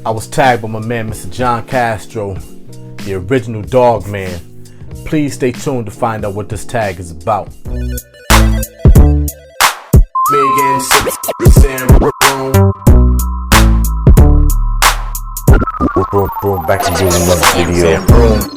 I was tagged by my man, Mr. John Castro, the original dog man. Please stay tuned to find out what this tag is about. Broome, back to doing another video. Broome.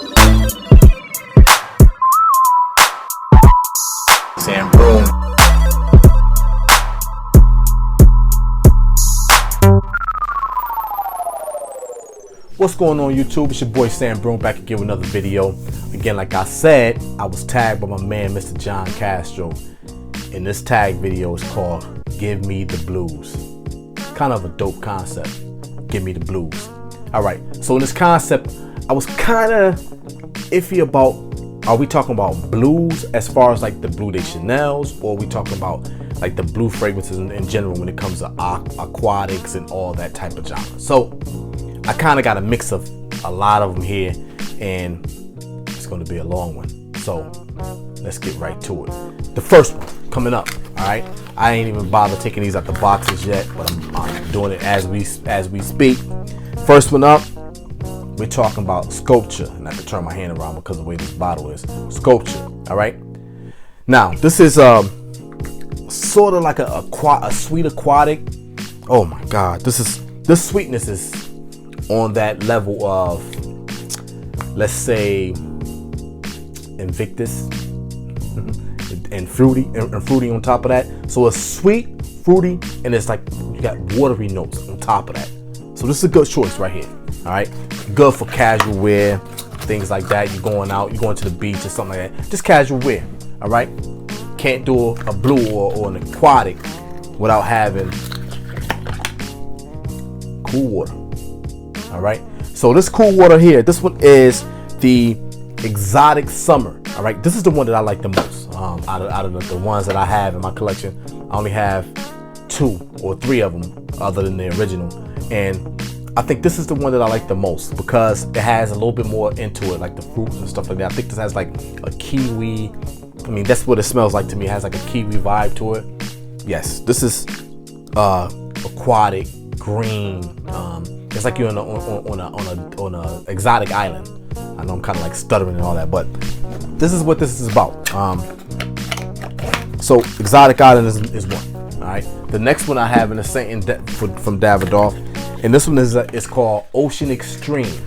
What's going on YouTube? It's your boy Sam Broome back again with another video. Again, like I said, I was tagged by my man Mr. John Castro. And this tag video is called Give Me the Blues. Kind of a dope concept. Give me the blues. Alright, so in this concept, I was kind of iffy about, are we talking about blues as far as like the Blue de Chanel's, or are we talking about like the blue fragrances in general when it comes to aquatics and all that type of genre. So I kind of got a mix of a lot of them here, and it's going to be a long one. So let's get right to it. The first one coming up. All right, I ain't even bothered taking these out the boxes yet, but I'm doing it as we speak. First one up, we're talking about Sculpture, and I have to turn my hand around because of the way this bottle is. Sculpture. All right. Now this is sort of like a sweet aquatic. Oh my God, this sweetness is on that level of, let's say, Invictus and fruity on top of that. So it's sweet, fruity, and it's like you got watery notes on top of that. So this is a good choice right here. All right, good for casual wear, things like that. You're going out, you're going to the beach or something like that. Just casual wear. All right, can't do a blue or an aquatic without having cool water. All right, so this cool water here, this one is the Exotic Summer. All right, this is the one that I like the most out of the ones that I have in my collection. I only have 2 or 3 of them other than the original, and I think this is the one that I like the most because it has a little bit more into it, like the fruits and stuff like that. I think this has like a kiwi. I mean, that's what it smells like to me. It has like a kiwi vibe to it. Yes, this is aquatic, green. It's like you're on a exotic island. I know I'm kind of like stuttering and all that, but this is what this is about. So exotic island is one. All right. The next one I have in the same from Davidoff, and this one is called Ocean Extreme.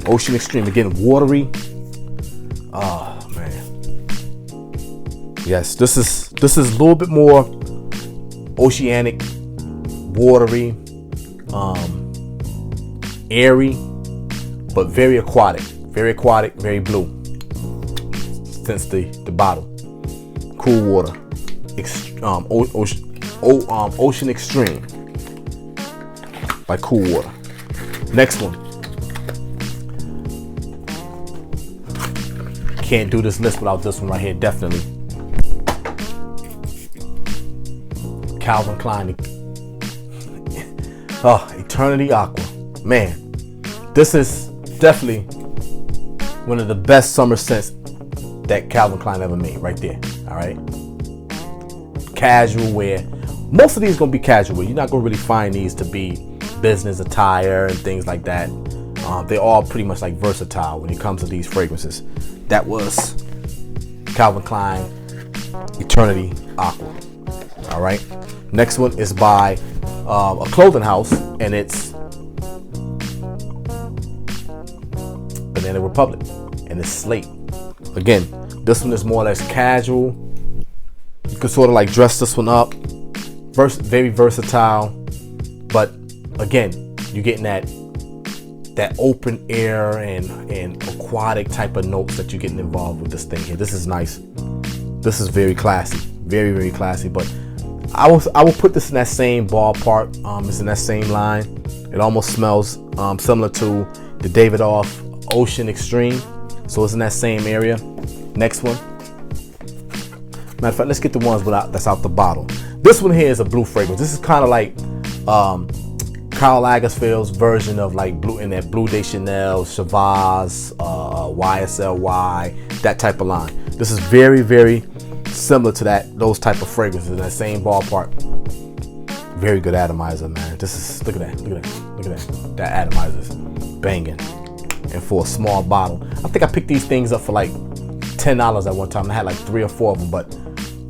Ocean Extreme, again, watery. Oh man. Yes, this is a little bit more oceanic, watery, airy, but very aquatic, very blue. Since the bottle, cool water, Ocean Extreme by Cool Water. Next one, can't do this list without this one right here. Definitely, Calvin Klein. Eternity Aqua. Man, this is definitely one of the best summer scents that Calvin Klein ever made right there. All right, casual wear. Most of these gonna be casual wear. You're not gonna really find these to be business attire and things like that. They're all pretty much like versatile when it comes to these fragrances. That was Calvin Klein Eternity Aqua. All right, next one is by a clothing house, and it's Banana Republic, and it's Slate. Again, this one is more or less casual. You can sort of like dress this one up. Very versatile, but again, you're getting that open air and aquatic type of notes that you're getting involved with this thing here. This is nice. This is very classy, very classy. But I will put this in that same ballpark. It's in that same line. It almost smells similar to the Davidoff Ocean Extreme, so it's in that same area. Next one. Matter of fact, let's get the ones that's out the bottle. This one here is a blue fragrance. This is kind of like Karl Lagerfeld's version of like blue, in that Blue de Chanel, Chavaz, YSLY, that type of line. This is very similar to those type of fragrances in that same ballpark. Very good atomizer, man. This is, look at that. at that. That atomizer's banging. And for a small bottle, I think I picked these things up for like $10 at one time. I had like 3 or 4 of them, but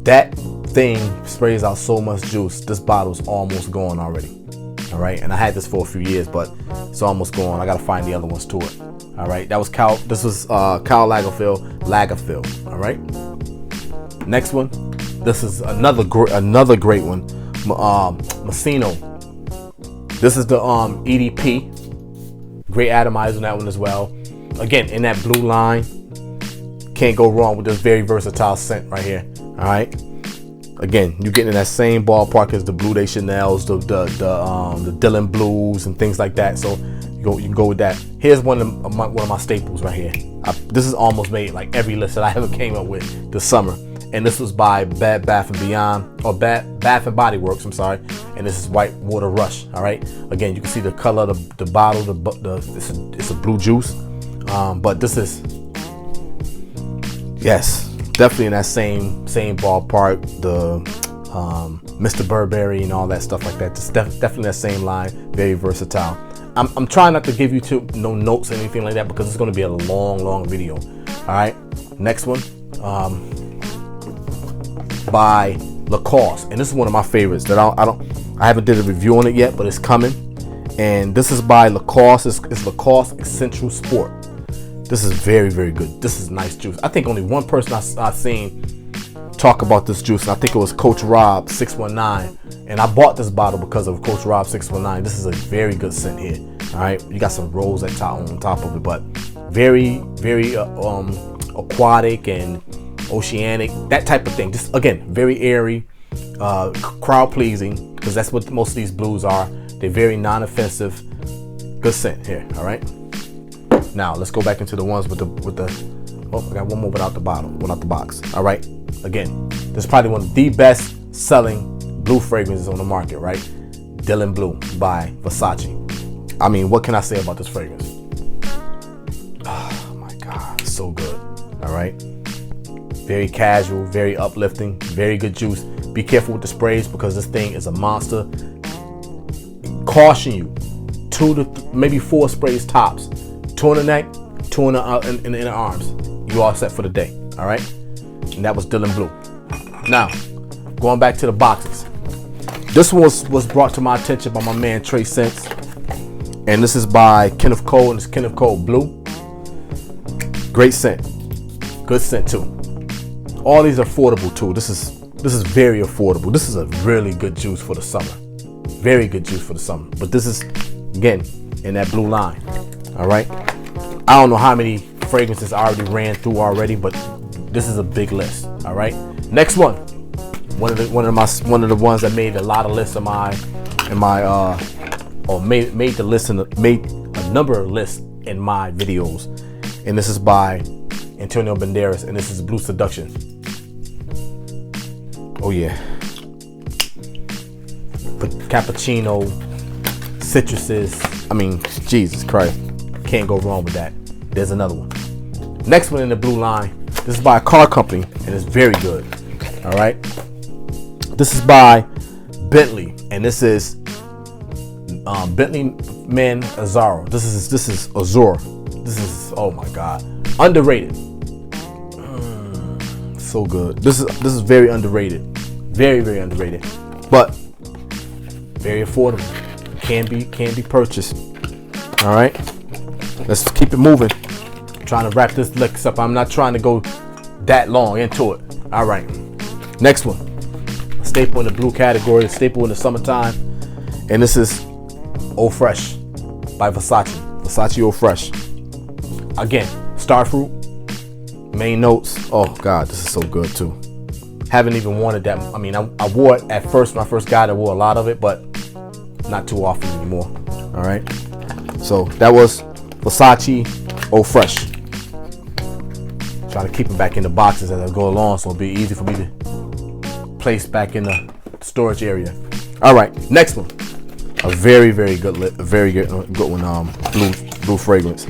that thing sprays out so much juice. This bottle's almost gone already. All right, and I had this for a few years, but it's almost gone. I gotta find the other ones to it. All right, that was Cal. This was Cal Lagerfeld. All right. Next one. This is another great one. Messino. This is the EDP. Great atomizer on that one as well. Again, in that blue line. Can't go wrong with this very versatile scent right here. All right. Again, you're getting in that same ballpark as the Blue Day Chanels, the Dylan Blues, and things like that. So you can go with that. Here's one of my staples right here. This is almost made like every list that I ever came up with this summer. And this was by Bed Bath & Beyond, or Bath & Body Works, I'm sorry. And this is White Water Rush, all right? Again, you can see the color of the bottle, it's a blue juice. But this is, yes, definitely in that same ballpark, the Mr. Burberry and all that stuff like that. Just definitely that same line, very versatile. I'm trying not to give you no notes or anything like that because it's going to be a long video. All right, next one. By Lacoste, and this is one of my favorites that I haven't did a review on it yet, but it's coming. And this is by Lacoste. It's Lacoste Essential Sport. This is very good. This is nice juice. I think only one person I've seen talk about this juice, and I think it was Coach Rob 619. And I bought this bottle because of Coach Rob 619. This is a very good scent here. All right, you got some rose on top of it, but very aquatic and oceanic, that type of thing. Just again, very airy, crowd pleasing, because that's what most of these blues are. They're very non-offensive. Good scent here. All right. Now let's go back into the ones with the. Oh, I got one more without the box. All right. Again, this is probably one of the best selling blue fragrances on the market. Right. Dylan Blue by Versace. I mean, what can I say about this fragrance? Oh my God, so good. All right. Very casual, very uplifting, very good juice. Be careful with the sprays because this thing is a monster. Caution you, 2 to maybe 4 sprays tops. 2 on the neck, 2 in the inner arms. You all set for the day, all right? And that was Dylan Blue. Now, going back to the boxes. This one was brought to my attention by my man Trey Scents. And this is by Kenneth Cole, and it's Kenneth Cole Blue. Great scent. Good scent too. All these are affordable too. This is very affordable. This is a really good juice for the summer. Very good juice for the summer. But this is, again, in that blue line. All right. I don't know how many fragrances I already ran through already, but this is a big list. All right. Next one. One of the ones that made a lot of lists made a number of lists in my videos. And this is by Antonio Banderas, and this is Blue Seduction. Oh yeah. But cappuccino, citruses. I mean, Jesus Christ. Can't go wrong with that. There's another one. Next one in the blue line. This is by a car company, and it's very good. All right. This is by Bentley, and this is Bentley Men Azzurro. This is Azure. This is, oh my God, underrated. So good. This is very underrated. Very underrated. But very affordable. Can be purchased. All right. Let's keep it moving. I'm trying to wrap this list up. I'm not trying to go that long into it. All right. Next one. A staple in the blue category. A staple in the summertime. And this is Eau Fresh by Versace. Versace Eau Fresh. Again, starfruit. Main notes. Oh God, this is so good too. Haven't even worn it that. I mean, I wore it at first when I first got it. I wore a lot of it, but not too often anymore. All right. So that was Versace Eau Fresh. Trying to keep them back in the boxes as I go along, so it'll be easy for me to place back in the storage area. All right, next one. A very good one. Blue fragrance.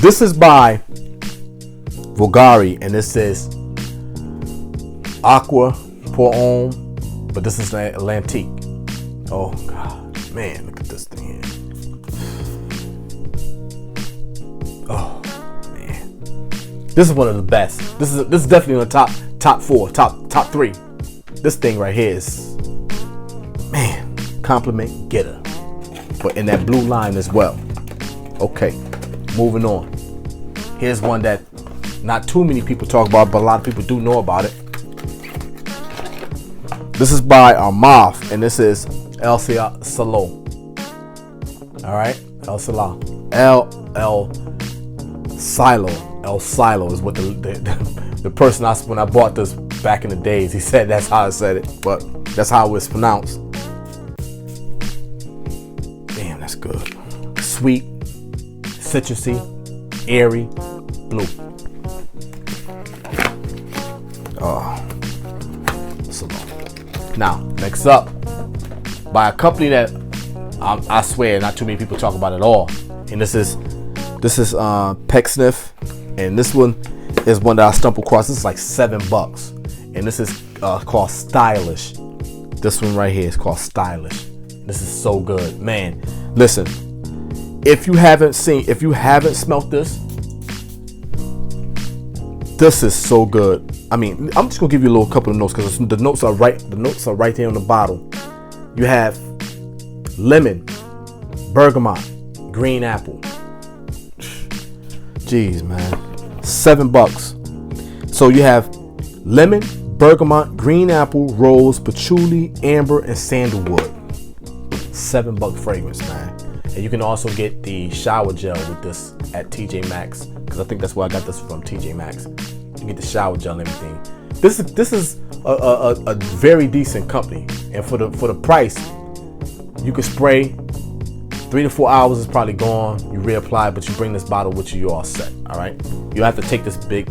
This is by Bulgari, and this is Aqua Pour Homme, but this is Atlantique. Oh God, man, look at this thing here. This is one of the best. This is definitely in the top four, top three. This thing right here is, man, compliment getter. But in that blue line as well. Okay, moving on. Here's one that not too many people talk about, but a lot of people do know about it. This is by Armaf, and this is El Salo. All right, El Salo. El Silo is what the person when I bought this back in the days, he said that's how I said it, but that's how it was pronounced. Damn, that's good. Sweet, citrusy, airy, blue. Oh, Salo. Now, next up, by a company that I swear not too many people talk about at all, and this is Pecksniff, and this one is one that I stumbled across. This is like $7, and this is called Stylish. This one right here is called Stylish. This is so good, man. Listen, if you haven't smelt this is so good. I mean, I'm just gonna give you a little couple of notes because the notes are right there on the bottle. You have lemon, bergamot, green apple. Jeez, man, $7. So you have lemon, bergamot, green apple, rose, patchouli, amber, and sandalwood. $7 fragrance, man. And you can also get the shower gel with this at TJ Maxx, because I think that's where I got this from, TJ Maxx. You get the shower gel and everything. This is a very decent company, and for the price, you can spray. 3 to 4 hours is probably gone. You reapply, but you bring this bottle with you, you're all set. All right. You have to take this big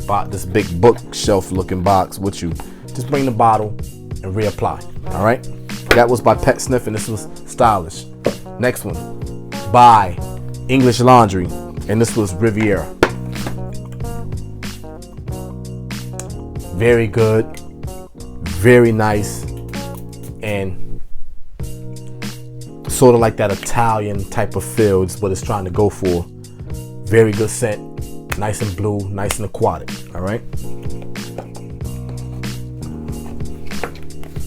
bookshelf looking box with you. Just bring the bottle and reapply. All right. That was by Pecksniff, and this was Stylish. Next one by English Laundry, and this was Riviera. Very good, very nice, and sort of like that Italian type of feel is what it's trying to go for. Very good scent, nice and blue, nice and aquatic. All right.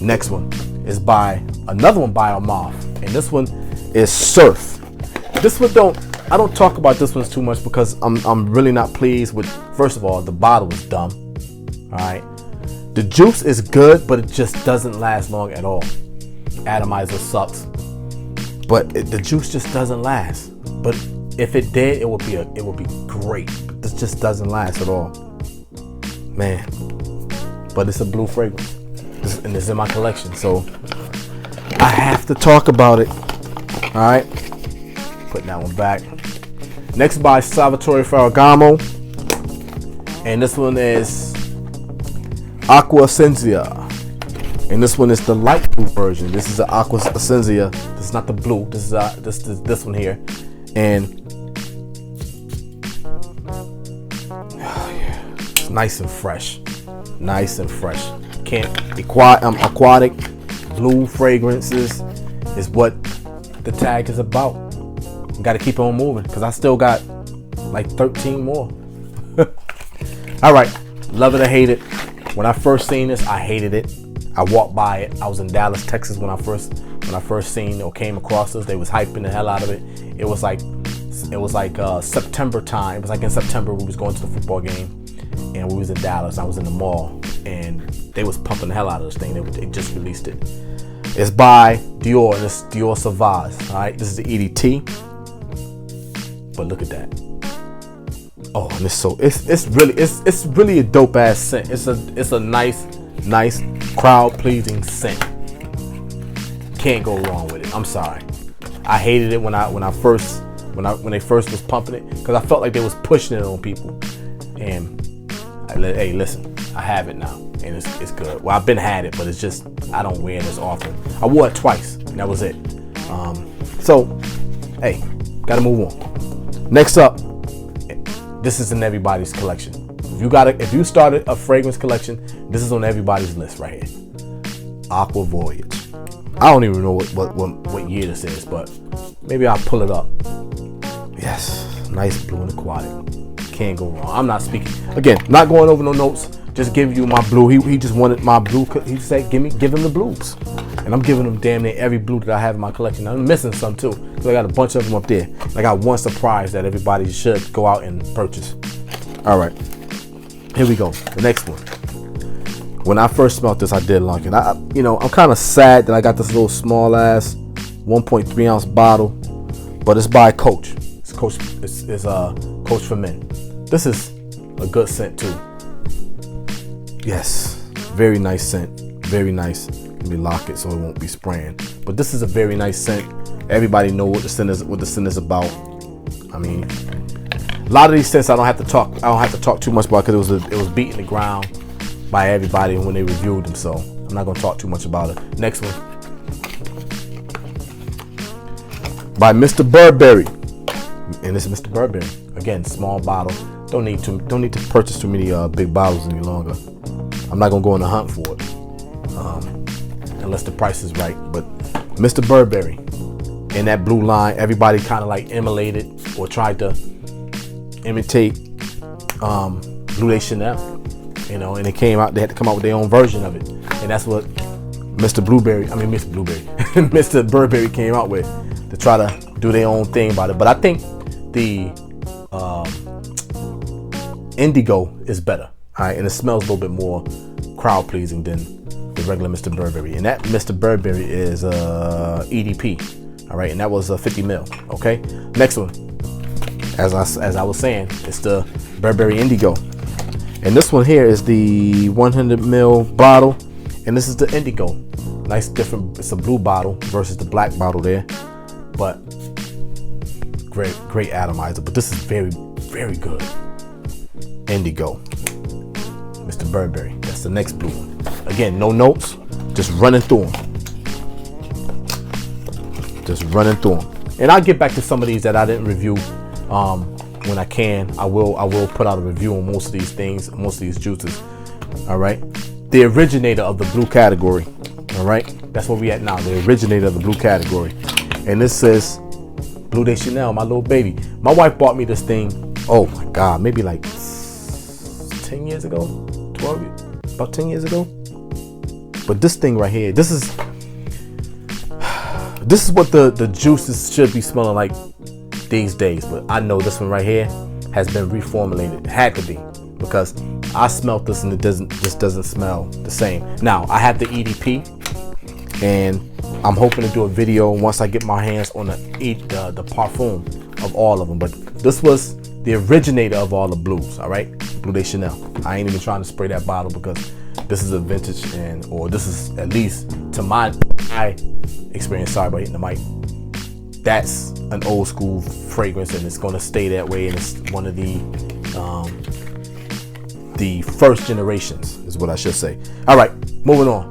Next one is by another one by Armaf, and this one is Surf. This one I don't talk about this one too much because I'm really not pleased with. First of all, the bottle is dumb. All right. The juice is good, but it just doesn't last long at all. Atomizer sucks, but the juice just doesn't last. But if it did, it would be great. But this just doesn't last at all, man. But it's a blue fragrance, and it's in my collection, so I have to talk about it. All right, putting that one back. Next by Salvatore Ferragamo, and this one is Aqua Essentia, and this one is the light blue version. This is the Aqua Essentia. This is not the blue. This is this one here, and oh yeah, it's nice and fresh. Nice and fresh. Aquatic blue fragrances is what the tag is about. Got to keep on moving because I still got like 13 more. All right, love it or hate it. When I first seen this, I hated it. I walked by it. I was in Dallas, Texas when I first seen or came across this. They was hyping the hell out of it. It was like September time. It was like in September we was going to the football game, and we was in Dallas. I was in the mall, and they was pumping the hell out of this thing. They just released it. It's by Dior, and it's Dior Sauvage. All right, this is the EDT. But look at that. Oh, and it's really a dope ass scent. It's a nice crowd pleasing scent. Can't go wrong with it. I'm sorry. I hated it when they first was pumping it because I felt like they was pushing it on people. And hey, listen, I have it now, and it's good. Well, I've been had it, but it's just I don't wear it as often. I wore it twice, and that was it. So, hey, gotta move on. Next up, this is in everybody's collection. If you started a fragrance collection, this is on everybody's list right here. Aqua Voyage. I don't even know what year this is, but maybe I'll pull it up. Yes, nice blue and aquatic. can't go wrong. I'm not speaking, again, not going over no notes, just giving you my blue. He just wanted my blue. He said, give him the blues. And I'm giving him damn near every blue that I have in my collection. I'm missing some too, because I got a bunch of them up there. I got one surprise that everybody should go out and purchase. All right, here we go. The next one. When I first smelled this, I did like it. I'm kind of sad that I got this little small ass 1.3 ounce bottle, but it's by Coach. It's Coach. It's Coach for Men. This is a good scent too. Yes, very nice scent. Very nice. Let me lock it so it won't be spraying. But this is a very nice scent. Everybody know what the scent is about. I mean, a lot of these scents I don't have to talk too much about, because it was beating the ground by everybody when they reviewed them. So I'm not gonna talk too much about it. Next one, by Mr. Burberry, and this is Mr. Burberry again. Small bottle. Don't need to purchase too many big bottles any longer. I'm not gonna go on the hunt for it, unless the price is right. But Mr. Burberry, in that blue line, everybody kind of like emulated or tried to imitate Blue de Chanel, and it came out. They had to come out with their own version of it, and that's what Mr. Burberry came out with, to try to do their own thing about it. But I think the Indigo is better, all right, and it smells a little bit more crowd pleasing than the regular Mr. Burberry. And that Mr. Burberry is EDP, all right, and that was 50 mil. Okay, next one, as I was saying, it's the Burberry Indigo, and this one here is the 100 mil bottle, and this is the Indigo. Nice different. It's a blue bottle versus the black bottle there, but great atomizer. But this is very, very good. Indigo, Mr. Burberry. That's the next blue one. Again, no notes, just running through them. And I'll get back to some of these that I didn't review. When I can, I will put out a review on most of these things, most of these juices. All right, the originator of the blue category. All right, that's where we at now. The originator of the blue category, and this says Blue de Chanel, my little baby. My wife bought me this thing. Oh my God, maybe like 10 years ago, about 10 years ago. But this thing right here, this is what the juices should be smelling like these days. But I know this one right here has been reformulated. It had to be, because I smelled this and it just doesn't smell the same. Now I have the EDP, and I'm hoping to do a video once I get my hands on the parfum of all of them. But this was the originator of all the blues. All right, Blue de Chanel. I ain't even trying to spray that bottle, because this is a vintage, or this is, at least to my experience, sorry about hitting the mic, that's an old school fragrance, and it's going to stay that way. And it's one of the first generations, is what I should say. All right, moving on.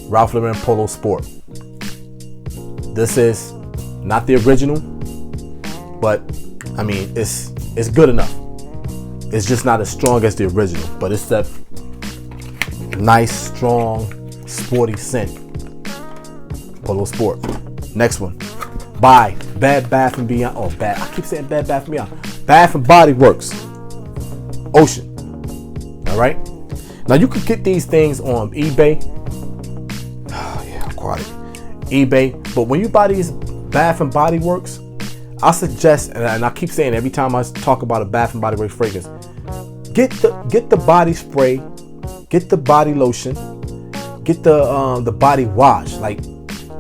Ralph Lauren Polo Sport. This is not the original, but I mean, it's good enough. It's just not as strong as the original, but it's that nice, strong, sporty scent. Polo Sport. Next one, by Bed Bath & Beyond. Oh, I keep saying Bed Bath & Beyond. Bath & Body Works. Ocean. All right. Now you could get these things on eBay. Oh yeah, Aquatic. eBay. But when you buy these Bath & Body Works, I suggest, and I keep saying every time I talk about a Bath & Body Works fragrance, get the body spray, get the body lotion, get the body wash. Like,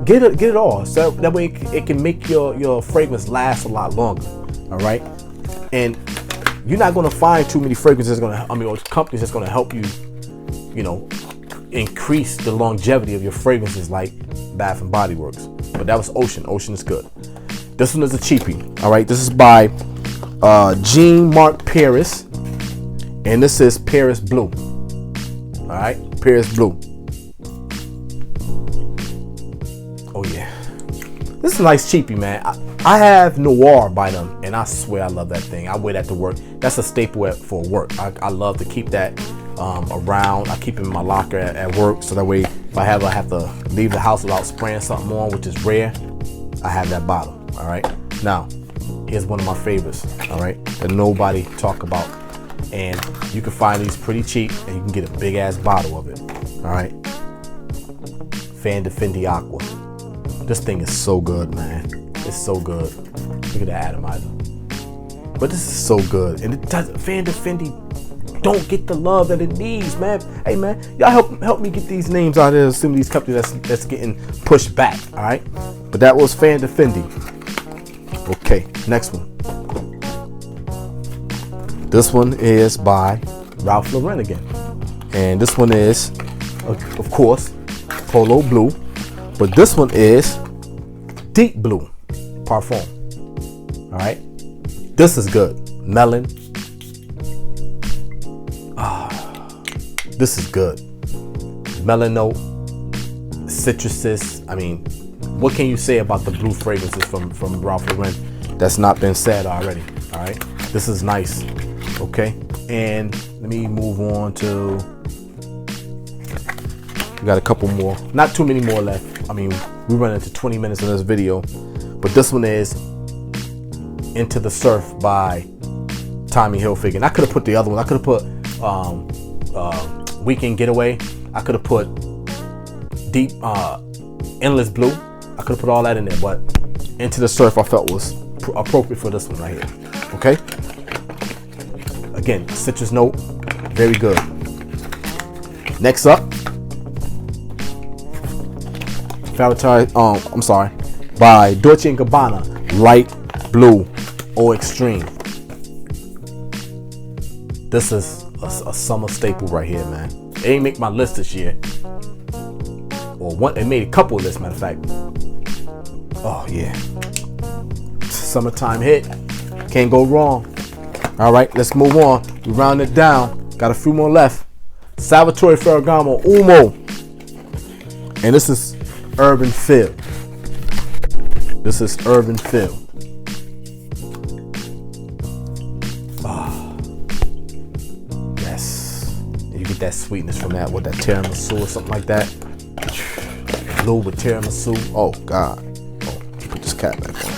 get it all, so that way it can make your fragrance last a lot longer. All right, and you're not going to find too many fragrances or companies that's going to help you, increase the longevity of your fragrances like Bath & Body Works. But that was Ocean. Ocean is good. This one is a cheapie. All right, this is by Jean Marc Paris, and this is Paris Blue. All right, Paris Blue. Oh yeah, this is a nice cheapie, man. I have Noir by them, and I swear I love that thing. I wear that to work. That's a staple for work. I love to keep that around. I keep it in my locker at work, so that way if I have to leave the house without spraying something on, which is rare, I have that bottle. All right. Now, Here's one of my favorites, all right, that nobody talk about. And you can find these pretty cheap, and you can get a big ass bottle of it, all right. Fan Defendi Aqua. This thing is so good, man. It's so good. Look at the atomizer. But this is so good. And it does, Fan Defendi don't get the love that it needs, man. Hey, man, y'all help me get these names out there. Some of these companies that's getting pushed back, all right. But that was Fan Defendi. Okay, next one. This one is by Ralph Lauren again. And this one is, of course, Polo Blue. But this one is Deep Blue Parfum. All right. This is good. Melon. This is good. Melon note, citruses. I mean, what can you say about the blue fragrances from Ralph Lauren that's not been said already? All right. This is nice. Okay. And let me move on to, we got a couple more, not too many more left. I mean, we run into 20 minutes in this video, but this one is Into the Surf by Tommy Hilfiger. And I could have put the other one. I could have put Weekend Getaway. I could have put Deep Endless Blue. I could have put all that in there, but Into the Surf I felt was appropriate for this one right here. Okay. Again, citrus note, very good. Next up, by Dolce & Gabbana, Light Blue Eau Extreme. This is a summer staple right here, man. It ain't make my list this year. Or one, it made a couple of lists, matter of fact. Oh yeah. Summertime hit. Can't go wrong. All right, let's move on. We round it down. Got a few more left. Salvatore Ferragamo Umo. And this is Urban Feel. This is Urban Feel. Yes. You get that sweetness from that, with that tiramisu or something like that. Blue with tiramisu. Oh, God. Oh, put this cap back on.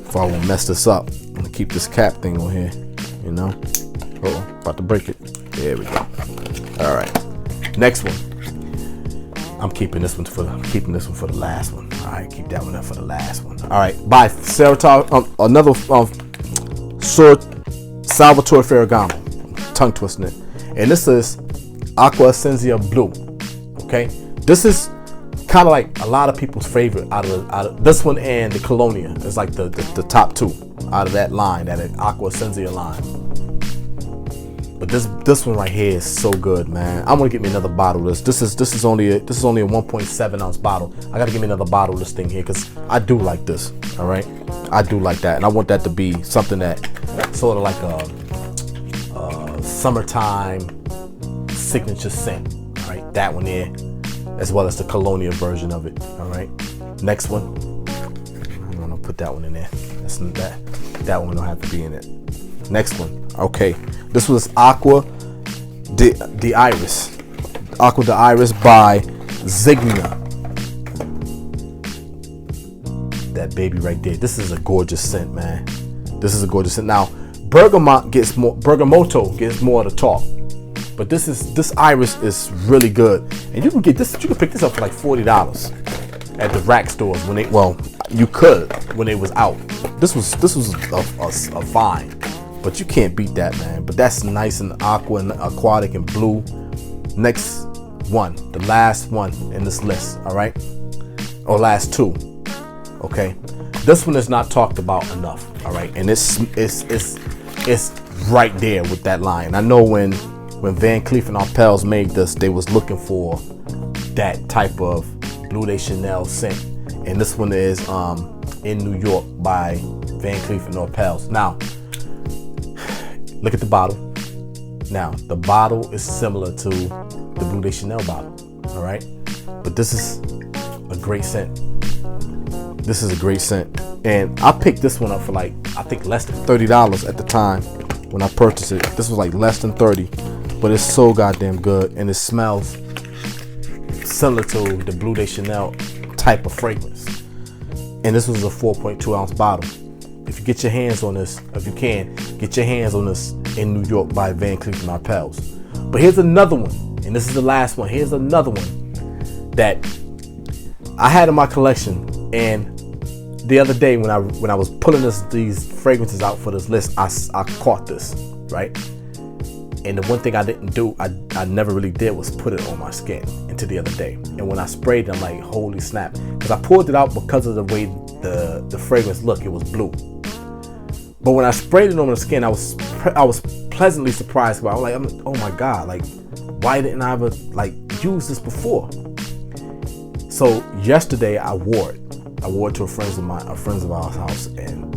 If I won't mess this up, I'm going to keep this cap thing on here. You know? Oh, about to break it. There we go. All right. Next one. I'm keeping this one for the last one. All right, keep that one up for the last one. All right, by another Salvatore Ferragamo, tongue twisting it, and this is Aqua Essenza Blue. Okay, this is kind of like a lot of people's favorite out of this one, and the Colonia is like the top two out of that line, that Aqua Essenza line. But this one right here is so good, man. I'm gonna get me another bottle of this. This is only a 1.7 ounce bottle. I gotta get me another bottle of this thing here, because I do like this. All right, I do like that, and I want that to be something that sort of like a summertime signature scent. All right, that one there, as well as the Colonia version of it. All right, next one. I'm gonna put that one in there. That one don't have to be in it. Next one. Okay, this was Aqua de Iris. Aqua de Iris by Zegna. That baby right there. This is a gorgeous scent, man. This is a gorgeous scent. Now, Bergamoto gets more of the talk, but this Iris is really good, and you can get this. You can pick this up for like $40 at the rack stores you could when it was out. This was a find. But you can't beat that, man. But that's nice and aqua and aquatic and blue. Next one, the last one in this list, all right? Or last two, okay? This one is not talked about enough, all right? And it's right there with that line. I know when Van Cleef and Arpels made this, they was looking for that type of Bleu de Chanel scent. And this one is in New York by Van Cleef and Arpels. Now, look at the bottle. Now, the bottle is similar to the Bleu de Chanel bottle, all right? But this is a great scent. This is a great scent. And I picked this one up for like, I think less than $30 at the time when I purchased it. This was like less than 30, but it's so goddamn good. And it smells similar to the Bleu de Chanel type of fragrance. And this was a 4.2 ounce bottle. If you get your hands on this, if you can, get your hands on this in New York by Van Cleef & Arpels. But here's another one, and this is the last one. Here's another one that I had in my collection, and the other day when I was pulling these fragrances out for this list, I caught this, right? And the one thing I didn't do, I never really did, was put it on my skin until the other day. And when I sprayed it, I'm like, holy snap. Because I pulled it out because of the way the fragrance looked. It was blue. But when I sprayed it on the skin, I was pleasantly surprised. I'm like, oh my God, like, why didn't I ever like use this before? So yesterday I wore it. I wore it to a friends of our house, and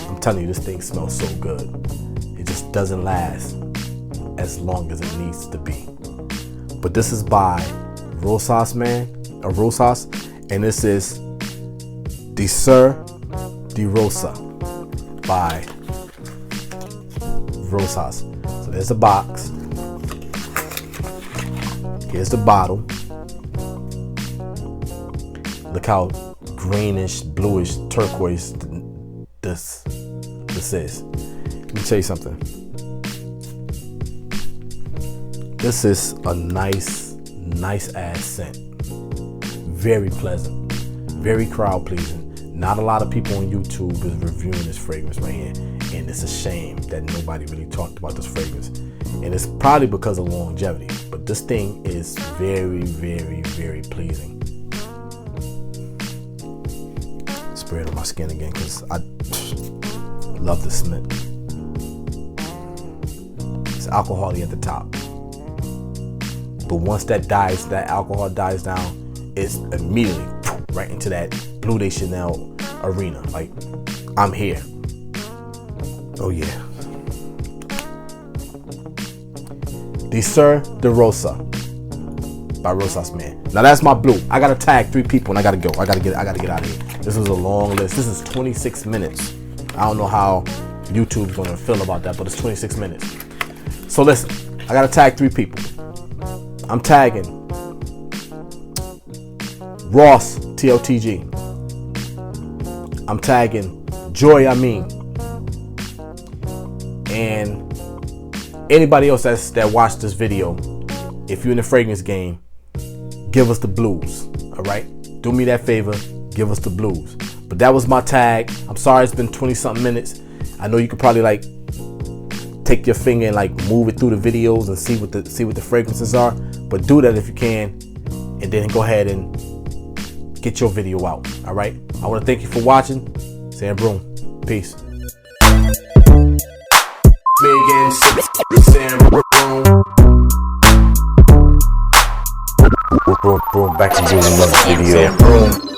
I'm telling you, this thing smells so good. It just doesn't last as long as it needs to be. But this is by Rosas, and this is Desir de Rosa by Rosas. So there's the box. Here's the bottle. Look how greenish, bluish, turquoise this is. Let me tell you something. This is a nice ass scent. Very pleasant, very crowd pleasing. Not a lot of people on YouTube is reviewing this fragrance right here, and it's a shame that nobody really talked about this fragrance. And it's probably because of longevity, but this thing is very, very, very pleasing. Spray it on my skin again because I love the scent. It's alcohol-y at the top, but once that alcohol dies down, it's immediately right into that Bleu de Chanel arena. Like, I'm here. Oh yeah. Desir de Rosa by Rosas Man. Now that's my blue. I gotta tag 3 people and I gotta go. I gotta get out of here. This was a long list. This is 26 minutes. I don't know how YouTube's gonna feel about that, but it's 26 minutes. So listen, I gotta tag 3 people. I'm tagging Ross TLTG. I'm tagging Joy Amin, and anybody else that watched this video. If you're in the fragrance game, give us the blues. All right, do me that favor, give us the blues. But that was my tag. I'm sorry it's been 20-something minutes. I know you could probably like take your finger and like move it through the videos and see what the fragrances are. But do that if you can, and then go ahead and get your video out. All right. I want to thank you for watching. Sam Broome. Peace. Sam Broome. Broome back to doing another video.